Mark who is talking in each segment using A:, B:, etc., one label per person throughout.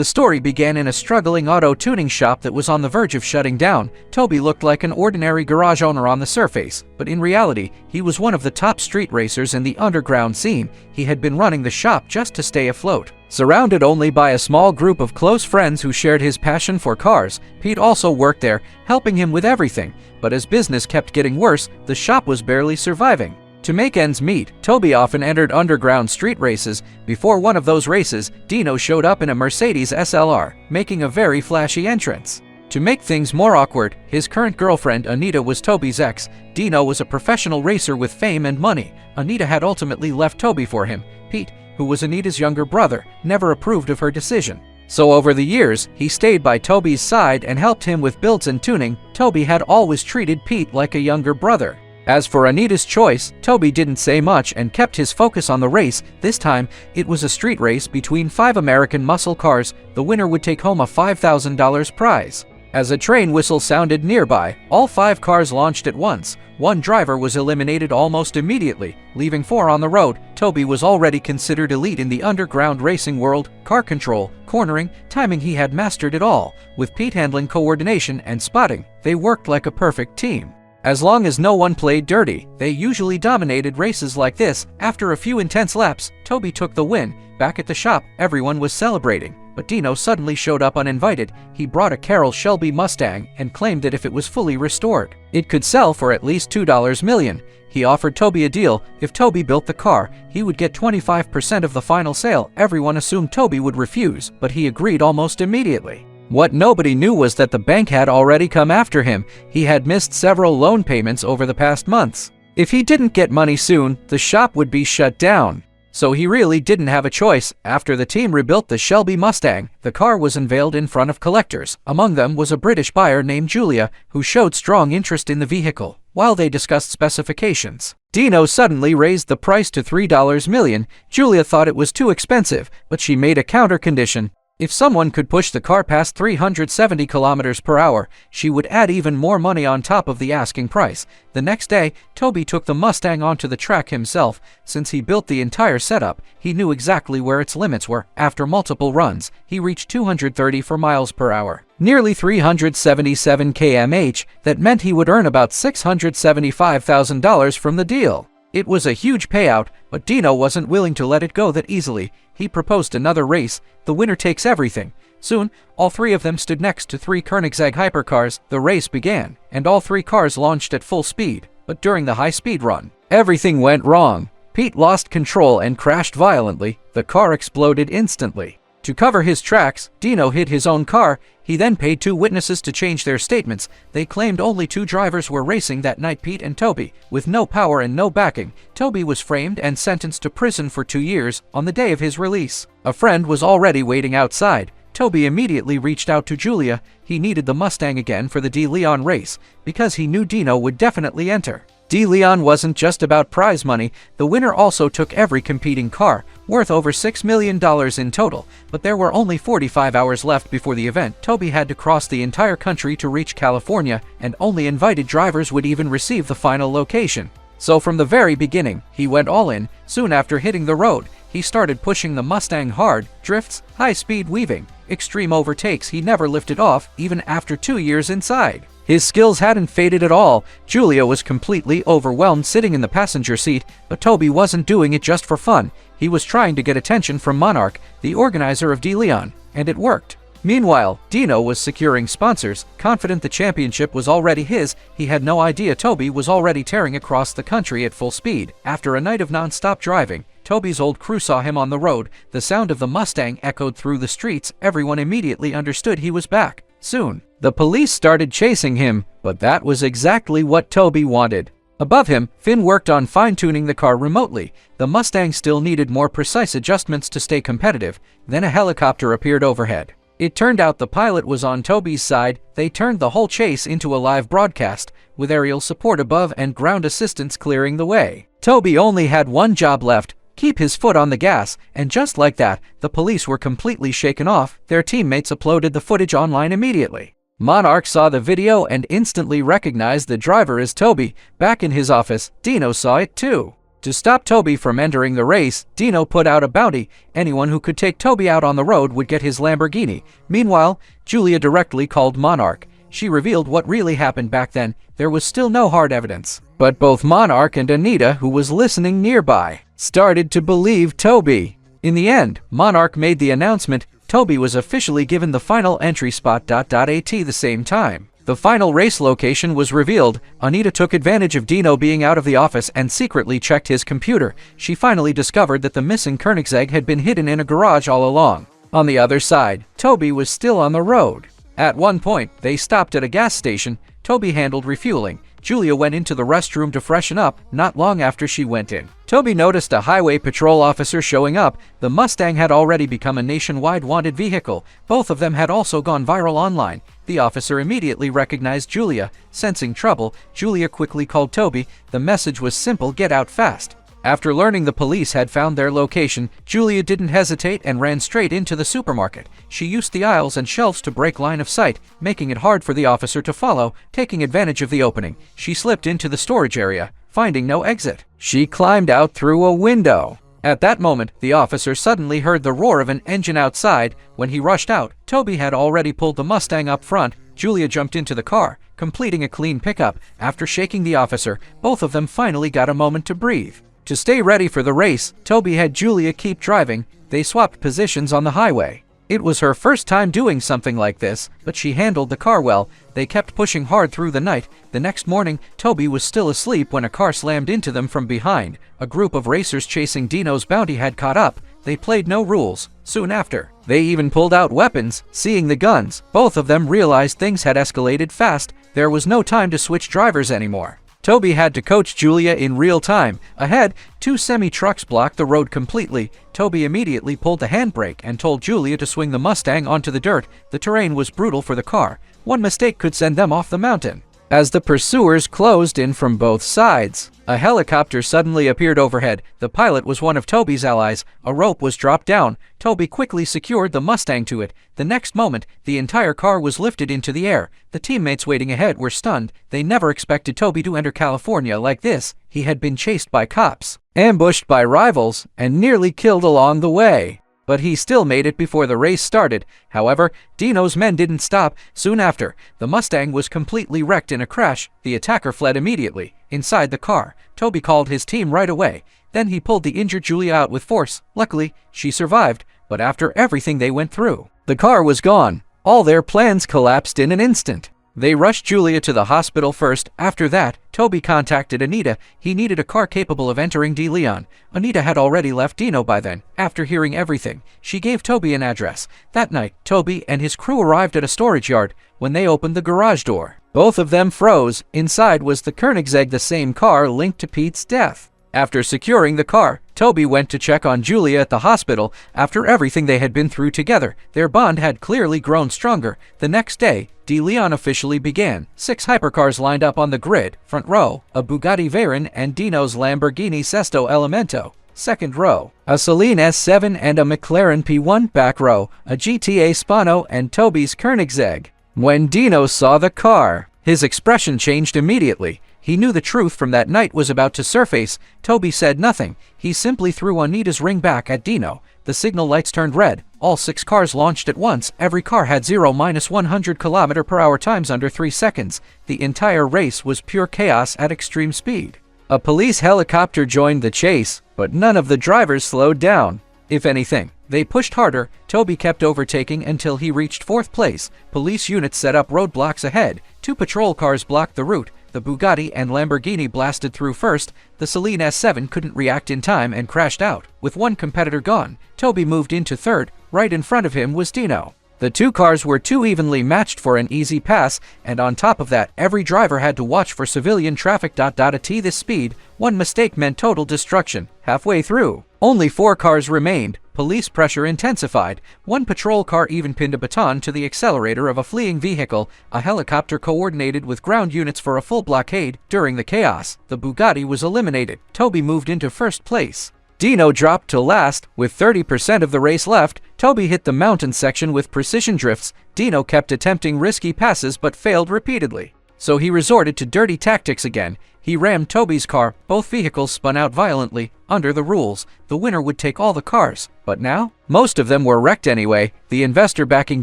A: The story began in a struggling auto tuning shop that was on the verge of shutting down. Tobey looked like an ordinary garage owner on the surface, but in reality, he was one of the top street racers in the underground scene. He had been running the shop just to stay afloat. Surrounded only by a small group of close friends who shared his passion for cars, Pete also worked there, helping him with everything. But as business kept getting worse, the shop was barely surviving. To make ends meet, Tobey often entered underground street races. Before one of those races, Dino showed up in a Mercedes SLR, making a very flashy entrance. To make things more awkward, his current girlfriend, Anita, was Tobey's ex. Dino was a professional racer with fame and money. Anita had ultimately left Tobey for him. Pete, who was Anita's younger brother, never approved of her decision. So over the years, he stayed by Tobey's side and helped him with builds and tuning. Tobey had always treated Pete like a younger brother. As for Anita's choice, Tobey didn't say much and kept his focus on the race. This time, it was a street race between 5 American muscle cars. The winner would take home a $5,000 prize. As a train whistle sounded nearby, all 5 cars launched at once. One driver was eliminated almost immediately, leaving 4 on the road. Tobey was already considered elite in the underground racing world. Car control, cornering, timing, he had mastered it all. With Pete handling coordination and spotting, they worked like a perfect team. As long as no one played dirty, they usually dominated races like this. After a few intense laps, Tobey took the win. Back at the shop, everyone was celebrating, but Dino suddenly showed up uninvited. He brought a Carroll Shelby Mustang and claimed that if it was fully restored, it could sell for at least $2 million. He offered Tobey a deal. If Tobey built the car, he would get 25% of the final sale. Everyone assumed Tobey would refuse, but he agreed almost immediately. What nobody knew was that the bank had already come after him. He had missed several loan payments over the past months. If he didn't get money soon, the shop would be shut down. So he really didn't have a choice. After the team rebuilt the Shelby Mustang, the car was unveiled in front of collectors. Among them was a British buyer named Julia, who showed strong interest in the vehicle. While they discussed specifications, Dino suddenly raised the price to $3 million. Julia thought it was too expensive, but she made a counter condition. If someone could push the car past 370 kilometers per hour, she would add even more money on top of the asking price. The next day, Tobey took the Mustang onto the track himself. Since he built the entire setup, he knew exactly where its limits were. After multiple runs, he reached 234 miles per hour, nearly 377 km/h. That meant he would earn about $675,000 from the deal. It was a huge payout, but Dino wasn't willing to let it go that easily. He proposed another race. The winner takes everything. Soon, all 3 of them stood next to 3 Koenigsegg hypercars. The race began, and all 3 cars launched at full speed. But during the high-speed run, everything went wrong. Pete lost control and crashed violently. The car exploded instantly. To cover his tracks, Dino hit his own car. He then paid 2 witnesses to change their statements. They claimed only 2 drivers were racing that night, Pete and Tobey. With no power and no backing, Tobey was framed and sentenced to prison for 2 years. On the day of his release, a friend was already waiting outside. Tobey immediately reached out to Julia. He needed the Mustang again for the De Leon race, because he knew Dino would definitely enter. De Leon wasn't just about prize money. The winner also took every competing car, worth over $6 million in total. But there were only 45 hours left before the event. Tobey had to cross the entire country to reach California, and only invited drivers would even receive the final location. So from the very beginning, he went all in. Soon after hitting the road, he started pushing the Mustang hard. Drifts, high-speed weaving, extreme overtakes. He never lifted off, even after 2 years inside. His skills hadn't faded at all. Julia was completely overwhelmed sitting in the passenger seat, but Tobey wasn't doing it just for fun. He was trying to get attention from Monarch, the organizer of De Leon, and it worked. Meanwhile, Dino was securing sponsors. Confident the championship was already his, he had no idea Tobey was already tearing across the country at full speed. After a night of non-stop driving, Tobey's old crew saw him on the road. The sound of the Mustang echoed through the streets. Everyone immediately understood he was back. Soon, the police started chasing him, but that was exactly what Tobey wanted. Above him, Finn worked on fine-tuning the car remotely. The Mustang still needed more precise adjustments to stay competitive. Then a helicopter appeared overhead. It turned out the pilot was on Tobey's side. They turned the whole chase into a live broadcast, with aerial support above and ground assistance clearing the way. Tobey only had one job left: keep his foot on the gas, and just like that, the police were completely shaken off. Their teammates uploaded the footage online immediately. Monarch saw the video and instantly recognized the driver as Tobey. Back in his office, Dino saw it too. To stop Tobey from entering the race, Dino put out a bounty. Anyone who could take Tobey out on the road would get his Lamborghini. Meanwhile, Julia directly called Monarch. She revealed what really happened back then. There was still no hard evidence. But both Monarch and Anita, who was listening nearby, started to believe Tobey. In the end, Monarch made the announcement. Tobey was officially given the final entry spot. At the same time, the final race location was revealed. Anita took advantage of Dino being out of the office and secretly checked his computer. She finally discovered that the missing Koenigsegg had been hidden in a garage all along. On the other side, Tobey was still on the road. At one point, they stopped at a gas station. Tobey handled refueling. Julia went into the restroom to freshen up. Not long after she went in, Tobey noticed a highway patrol officer showing up. The Mustang had already become a nationwide wanted vehicle. Both of them had also gone viral online. The officer immediately recognized Julia. Sensing trouble, Julia quickly called Tobey. The message was simple: get out fast. After learning the police had found their location, Julia didn't hesitate and ran straight into the supermarket. She used the aisles and shelves to break line of sight, making it hard for the officer to follow. Taking advantage of the opening, she slipped into the storage area. Finding no exit, she climbed out through a window. At that moment, the officer suddenly heard the roar of an engine outside. When he rushed out, Tobey had already pulled the Mustang up front. Julia jumped into the car, completing a clean pickup. After shaking the officer, both of them finally got a moment to breathe. To stay ready for the race, Tobey had Julia keep driving. They swapped positions on the highway. It was her first time doing something like this, but she handled the car well. They kept pushing hard through the night. The next morning, Tobey was still asleep when a car slammed into them from behind. A group of racers chasing Dino's bounty had caught up. They played no rules. Soon after, they even pulled out weapons. Seeing the guns, both of them realized things had escalated fast. There was no time to switch drivers anymore. Tobey had to coach Julia in real time. Ahead, two semi-trucks blocked the road completely. Tobey immediately pulled the handbrake and told Julia to swing the Mustang onto the dirt. The terrain was brutal for the car. One mistake could send them off the mountain. As the pursuers closed in from both sides, a helicopter suddenly appeared overhead. The pilot was one of Tobey's allies. A rope was dropped down. Tobey quickly secured the Mustang to it. The next moment, the entire car was lifted into the air. The teammates waiting ahead were stunned. They never expected Tobey to enter California like this. He had been chased by cops, ambushed by rivals, and nearly killed along the way. But he still made it before the race started. However, Dino's men didn't stop. Soon after, the Mustang was completely wrecked in a crash. The attacker fled immediately. Inside the car, Tobey called his team right away. Then he pulled the injured Julia out with force. Luckily, she survived, but after everything they went through, the car was gone. All their plans collapsed in an instant. They rushed Julia to the hospital first. After that, Tobey contacted Anita. He needed a car capable of entering De Leon. Anita had already left Dino by then. After hearing everything, she gave Tobey an address. That night, Tobey and his crew arrived at a storage yard. When they opened the garage door, both of them froze. Inside was the Koenigsegg, the same car linked to Pete's death. After securing the car, Tobey went to check on Julia at the hospital. After everything they had been through together, their bond had clearly grown stronger. The next day, De Leon officially began. 6 hypercars lined up on the grid. Front row, a Bugatti Veyron and Dino's Lamborghini Sesto Elemento. Second row, a Celine S7 and a McLaren P1. Back row, a GTA Spano and Tobey's Koenigsegg. When Dino saw the car, his expression changed immediately. He knew the truth from that night was about to surface. Tobey said nothing. He simply threw Anita's ring back at Dino. The signal lights turned red. All 6 cars launched at once. Every car had 0-100 km/h times under 3 seconds. The entire race was pure chaos at extreme speed. A police helicopter joined the chase, but none of the drivers slowed down. If anything, they pushed harder. Tobey kept overtaking until he reached 4th place. Police units set up roadblocks ahead. 2 patrol cars blocked the route. The Bugatti and Lamborghini blasted through first. The Celine S7 couldn't react in time and crashed out. With one competitor gone, Tobey moved into 3rd. Right in front of him was Dino. The 2 cars were too evenly matched for an easy pass, and on top of that, every driver had to watch for civilian traffic. At this speed, one mistake meant total destruction. Halfway through, only 4 cars remained. Police pressure intensified. One patrol car even pinned a baton to the accelerator of a fleeing vehicle. A helicopter coordinated with ground units for a full blockade. During the chaos, the Bugatti was eliminated. Tobey moved into 1st place. Dino dropped to last. With 30% of the race left, Tobey hit the mountain section with precision drifts. Dino kept attempting risky passes but failed repeatedly. So he resorted to dirty tactics again. He rammed Tobey's car. Both vehicles spun out violently. Under the rules, the winner would take all the cars. But now? Most of them were wrecked anyway. The investor backing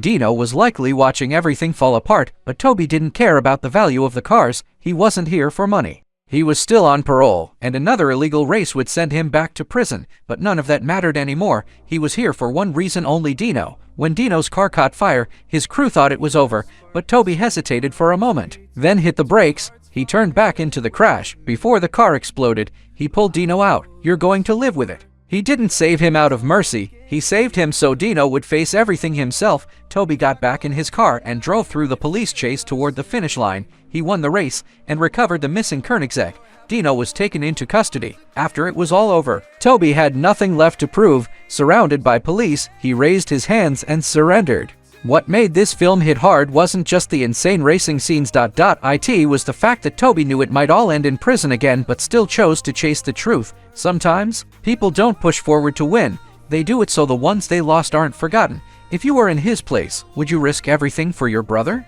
A: Dino was likely watching everything fall apart, but Tobey didn't care about the value of the cars. He wasn't here for money. He was still on parole, and another illegal race would send him back to prison, but none of that mattered anymore. He was here for one reason only: Dino. When Dino's car caught fire, his crew thought it was over, but Tobey hesitated for a moment, then hit the brakes. He turned back into the crash. Before the car exploded, he pulled Dino out. "You're going to live with it." He didn't save him out of mercy. He saved him so Dino would face everything himself. Tobey got back in his car and drove through the police chase toward the finish line. He won the race and recovered the missing Koenigsegg. Dino was taken into custody. After it was all over, Tobey had nothing left to prove. Surrounded by police, he raised his hands and surrendered. What made this film hit hard wasn't just the insane racing scenes. It was the fact that Tobey knew it might all end in prison again but still chose to chase the truth. Sometimes, people don't push forward to win. They do it so the ones they lost aren't forgotten. If you were in his place, would you risk everything for your brother?